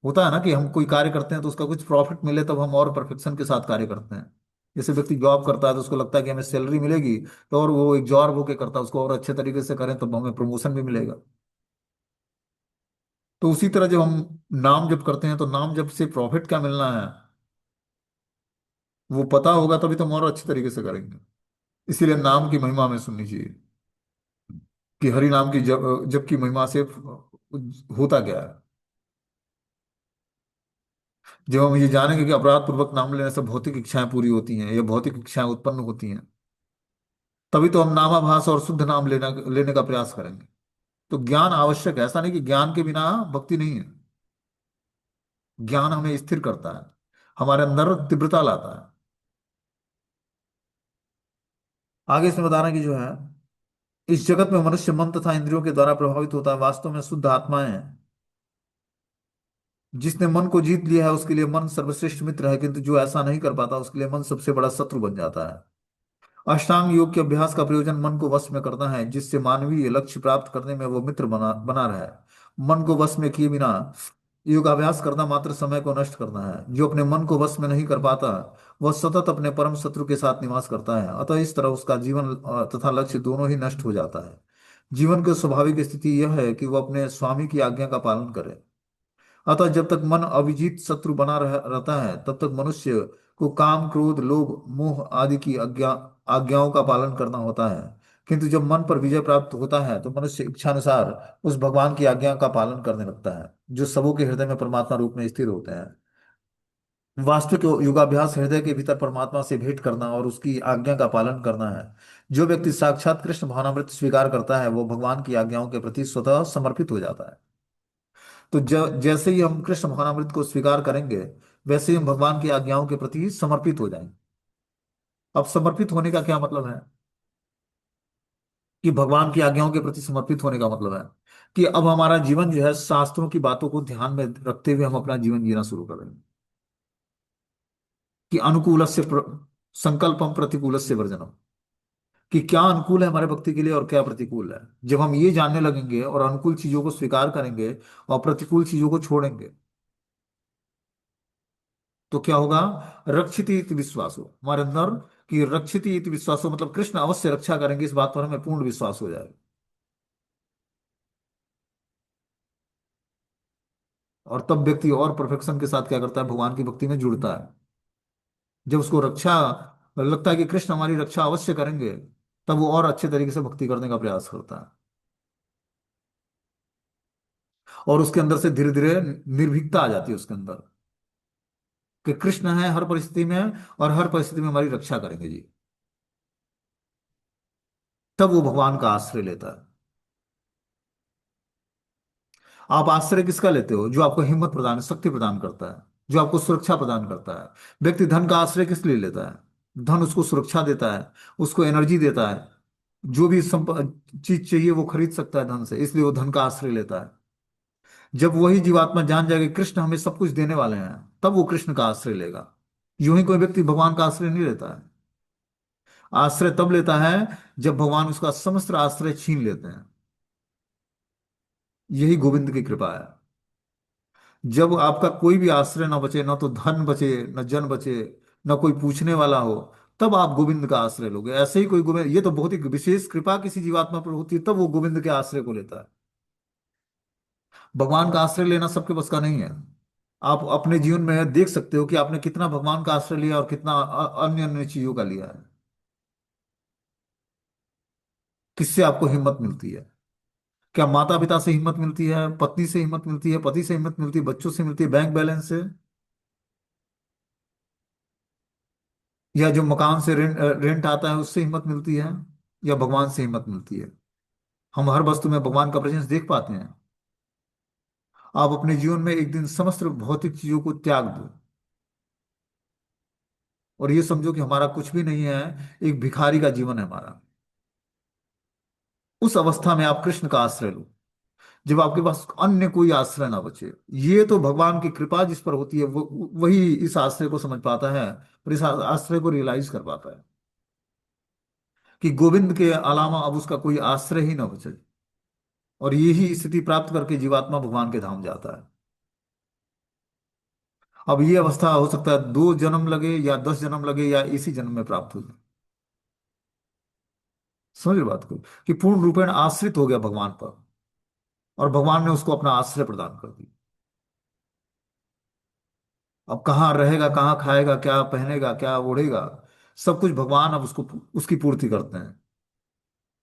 होता है ना कि हम कोई कार्य करते हैं तो उसका कुछ प्रॉफिट मिले, तब हम और परफेक्शन के साथ कार्य करते हैं। जैसे व्यक्ति जॉब करता है तो उसको लगता है कि हमें सैलरी मिलेगी, तो और वो एक जॉब होके करता है, उसको और अच्छे तरीके से करें तब हमें प्रमोशन भी मिलेगा। तो उसी तरह जब हम नाम जप करते हैं, तो नाम जप से प्रॉफिट क्या मिलना है वो पता होगा, तभी तो हम और अच्छे तरीके से करेंगे। इसीलिए नाम की महिमा हमें सुननी चाहिए कि हरि नाम की जप की महिमा से होता क्या है। जब हम ये जानेंगे कि अपराध पूर्वक नाम लेने से भौतिक इच्छाएं पूरी होती हैं या भौतिक इच्छाएं उत्पन्न होती हैं, तभी तो हम नामाभास और शुद्ध नाम लेने का प्रयास करेंगे। तो ज्ञान आवश्यक है, ऐसा नहीं कि ज्ञान के बिना भक्ति नहीं है। ज्ञान हमें स्थिर करता है, हमारे अंदर तीव्रता लाता है। आगे इसमें बता रहे हैं कि जो है, इस जगत में मनुष्य मन तथा इंद्रियों के द्वारा प्रभावित होता है, वास्तव में शुद्ध आत्माएं हैं। जिसने मन को जीत लिया है उसके लिए मन सर्वश्रेष्ठ मित्र है, किंतु जो ऐसा नहीं कर पाता उसके लिए मन सबसे बड़ा शत्रु बन जाता है। अष्टांग योग के अभ्यास का प्रयोजन मन को वश में करना है, जिससे मानवीय लक्ष्य प्राप्त करने में वो मित्र बना बना रहे। मन को वश में किए बिना योगाभ्यास करना मात्र समय को नष्ट करना है। जो अपने मन को वश में नहीं कर पाता, वह सतत अपने परम शत्रु के साथ निवास करता है। अतः इस तरह उसका जीवन तथा लक्ष्य दोनों ही नष्ट हो जाता है। जीवन की स्वाभाविक स्थिति यह है कि वह अपने स्वामी की आज्ञा का पालन करे। अतः जब तक मन अविजित शत्रु रहता है, तब तक मनुष्य को काम क्रोध लोभ मोह आदि की आज्ञाओं का पालन करना होता है। किंतु जब मन पर विजय प्राप्त होता है, तो मनुष्य इच्छानुसार उस भगवान की आज्ञा का पालन करने लगता है, जो सबों के हृदय में परमात्मा रूप में स्थिर होते हैं। वास्तविक योगाभ्यास हृदय के भीतर परमात्मा से भेंट करना और उसकी आज्ञा का पालन करना है। जो व्यक्ति साक्षात कृष्ण भावनामृत स्वीकार करता है, वो भगवान की आज्ञाओं के प्रति स्वतः समर्पित हो जाता है। तो जैसे ही हम कृष्ण भावनामृत को स्वीकार करेंगे, वैसे ही हम भगवान की आज्ञाओं के प्रति समर्पित हो जाएंगे। अब समर्पित होने का क्या मतलब है, कि भगवान की आज्ञाओं के प्रति समर्पित होने का मतलब है कि अब हमारा जीवन जो है शास्त्रों की बातों को ध्यान में रखते हुए हम अपना जीवन जीना शुरू करेंगे। कि अनुकूल से संकल्पम प्रतिकूल से वर्जनम, कि क्या अनुकूल है हमारे भक्ति के लिए और क्या प्रतिकूल है। जब हम ये जानने लगेंगे और अनुकूल चीजों को स्वीकार करेंगे और प्रतिकूल चीजों को छोड़ेंगे, तो क्या होगा, रक्षित इति विश्वासो हमारे अंदर, कि रक्षित इति विश्वासो मतलब कृष्ण अवश्य रक्षा करेंगे, इस बात पर हमें पूर्ण विश्वास हो जाएगा। और तब व्यक्ति और परफेक्शन के साथ क्या करता है, भगवान की भक्ति में जुड़ता है। जब उसको रक्षा लगता है कि कृष्ण हमारी रक्षा अवश्य करेंगे, तब वो और अच्छे तरीके से भक्ति करने का प्रयास करता है। और उसके अंदर से धीरे धीरे निर्भीकता आ जाती है उसके अंदर, कि कृष्ण है हर परिस्थिति में, और हर परिस्थिति में हमारी रक्षा करेंगे जी। तब वो भगवान का आश्रय लेता है। आप आश्रय किसका लेते हो, जो आपको हिम्मत प्रदान शक्ति प्रदान करता है, जो आपको सुरक्षा प्रदान करता है। व्यक्ति धन का आश्रय किस लिए लेता है, धन उसको सुरक्षा देता है, उसको एनर्जी देता है। जो भी चीज चाहिए वो खरीद सकता है धन से, इसलिए वो धन का आश्रय लेता है। जब वही जीवात्मा जान जाएगा कि कृष्ण हमें सब कुछ देने वाले हैं, तब वो कृष्ण का आश्रय लेगा। यूं ही कोई व्यक्ति भगवान का आश्रय नहीं लेता है। आश्रय तब लेता है जब भगवान उसका समस्त आश्रय छीन लेते हैं। यही गोविंद की कृपा है। जब आपका कोई भी आश्रय ना बचे, ना तो धन बचे, न जन बचे, न कोई पूछने वाला हो, तब आप गोविंद का आश्रय लोगे। ऐसे ही कोई गोविंद, ये तो बहुत ही विशेष कृपा किसी जीवात्मा पर होती है, तब वो गोविंद के आश्रय को लेता है। भगवान का आश्रय लेना सबके बस का नहीं है। आप अपने जीवन में देख सकते हो कि आपने कितना भगवान का आश्रय लिया और कितना अन्य अन्य चीजों का लिया है। किससे आपको हिम्मत मिलती है? क्या माता पिता से हिम्मत मिलती है, पत्नी से हिम्मत मिलती है, पति से हिम्मत मिलती है, बच्चों से मिलती है, बैंक बैलेंस से, या जो मकान से रेंट रेंट आता है उससे हिम्मत मिलती है, या भगवान से हिम्मत मिलती है? हम हर वस्तु में भगवान का प्रेजेंस देख पाते हैं। आप अपने जीवन में एक दिन समस्त भौतिक चीजों को त्याग दो और ये समझो कि हमारा कुछ भी नहीं है, एक भिखारी का जीवन है हमारा। उस अवस्था में आप कृष्ण का आश्रय लो, जब आपके पास अन्य कोई आश्रय ना बचे। ये तो भगवान की कृपा जिस पर होती है, वो वही इस आश्रय को समझ पाता है और इस आश्रय को रियलाइज कर पाता है कि गोविंद के अलावा अब उसका कोई आश्रय ही ना बचे। और यही स्थिति प्राप्त करके जीवात्मा भगवान के धाम जाता है। अब ये अवस्था हो सकता है 2 जन्म लगे या 10 जन्म लगे या इसी जन्म में प्राप्त हो जाए। समझ रहे बात को, कि पूर्ण रूपेण आश्रित हो गया भगवान पर और भगवान ने उसको अपना आश्रय प्रदान कर दिया। अब कहाँ रहेगा, कहाँ खाएगा, क्या पहनेगा, क्या ओढ़ेगा, सब कुछ भगवान अब उसको उसकी पूर्ति करते हैं,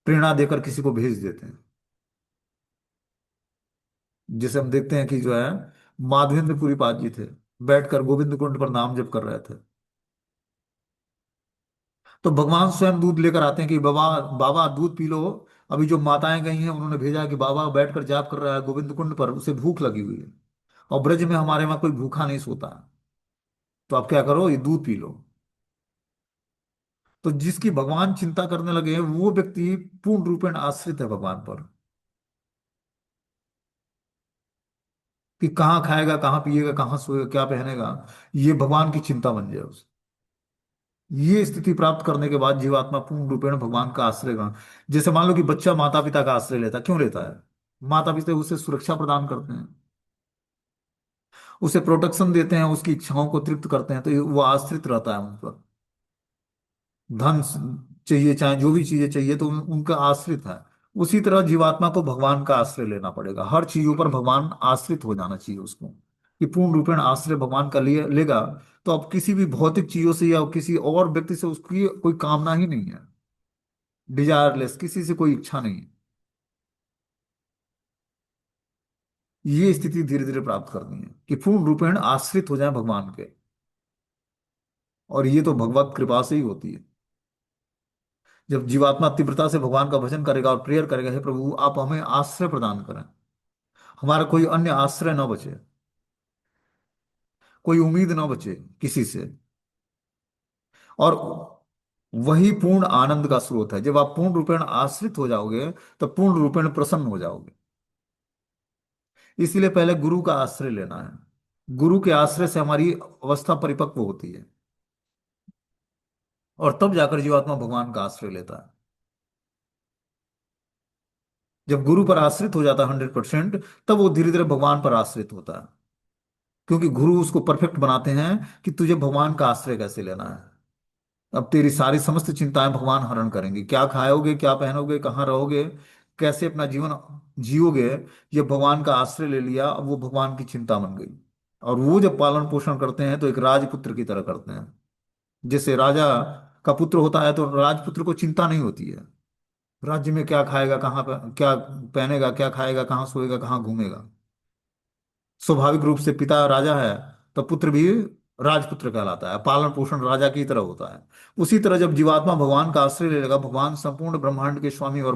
प्रेरणा देकर किसी को भेज देते हैं। जैसे हम देखते हैं कि जो है माधवेंद्र पुरी पाद जी थे, बैठकर गोविंद कुंड पर नाम जप कर रहे थे। तो भगवान स्वयं दूध लेकर आते हैं कि बाबा, बाबा दूध पी लो। अभी जो माताएं गई हैं उन्होंने भेजा है कि बाबा बैठकर जाप कर रहा है गोविंद कुंड पर, उसे भूख लगी हुई है और ब्रज में हमारे वहां कोई भूखा नहीं सोता है, तो आप क्या करो, ये दूध पी लो। तो जिसकी भगवान चिंता करने लगे वो व्यक्ति पूर्ण रूपेण आश्रित है भगवान पर, कि कहाँ खाएगा, कहाँ पिएगा, कहाँ सोएगा, क्या पहनेगा, ये भगवान की चिंता बन जाए उसे। ये स्थिति प्राप्त करने के बाद जीवात्मा पूर्ण रूपेण भगवान का आश्रय ग्रहण। जैसे मान लो कि बच्चा माता पिता का आश्रय लेता है, क्यों लेता है? माता पिता उसे सुरक्षा प्रदान करते हैं, उसे प्रोटेक्शन देते हैं, उसकी इच्छाओं को तृप्त करते हैं, तो वो आश्रित रहता है उन पर। धन चाहिए, चाहे जो भी चीजें चाहिए, तो उनका आश्रित है। उसी तरह जीवात्मा को भगवान का आश्रय लेना पड़ेगा, हर चीजों पर भगवान आश्रित हो जाना चाहिए उसको, कि पूर्ण रूपेण आश्रय भगवान का लिए लेगा। तो अब किसी भी भौतिक चीजों से या किसी और व्यक्ति से उसकी कोई कामना ही नहीं है, डिजायरलेस, किसी से कोई इच्छा नहीं है। ये स्थिति धीरे धीरे प्राप्त करनी है कि पूर्ण रूपेण आश्रित हो जाए भगवान के। और ये तो भगवत कृपा से ही होती है। जब जीवात्मा तीव्रता से भगवान का भजन करेगा और प्रेयर करेगा, हे प्रभु आप हमें आश्रय प्रदान करें, हमारा कोई अन्य आश्रय न बचे, कोई उम्मीद न बचे किसी से। और वही पूर्ण आनंद का स्रोत है। जब आप पूर्ण रूपेण आश्रित हो जाओगे तो पूर्ण रूपेण प्रसन्न हो जाओगे। इसीलिए पहले गुरु का आश्रय लेना है। गुरु के आश्रय से हमारी अवस्था परिपक्व होती है और तब जाकर जीवात्मा भगवान का आश्रय लेता है। जब गुरु पर आश्रित हो जाता है 100%, तब वो धीरे धीरे भगवान पर आश्रित होता है, क्योंकि गुरु उसको परफेक्ट बनाते हैं कि तुझे भगवान का आश्रय कैसे लेना है। अब तेरी सारी समस्त चिंताएं भगवान हरण करेंगे, क्या खाओगे, क्या पहनोगे, कहाँ रहोगे, कैसे अपना जीवन जियोगे। ये भगवान का आश्रय ले लिया, अब वो भगवान की चिंता बन गई। और वो जब पालन पोषण करते हैं तो एक राजपुत्र की तरह करते हैं। जैसे राजा का पुत्र होता है तो राजपुत्र को चिंता नहीं होती है राज्य में क्या खाएगा, कहाँ क्या पहनेगा, क्या खाएगा, कहाँ सोएगा, कहाँ घूमेगा। स्वाभाविक रूप से पिता राजा है तो पुत्र भी राजपुत्र कहलाता है, पालन पोषण राजा की तरह होता है। उसी तरह जब जीवात्मा भगवान का आश्रय ले लेगा, भगवान संपूर्ण ब्रह्मांड के स्वामी और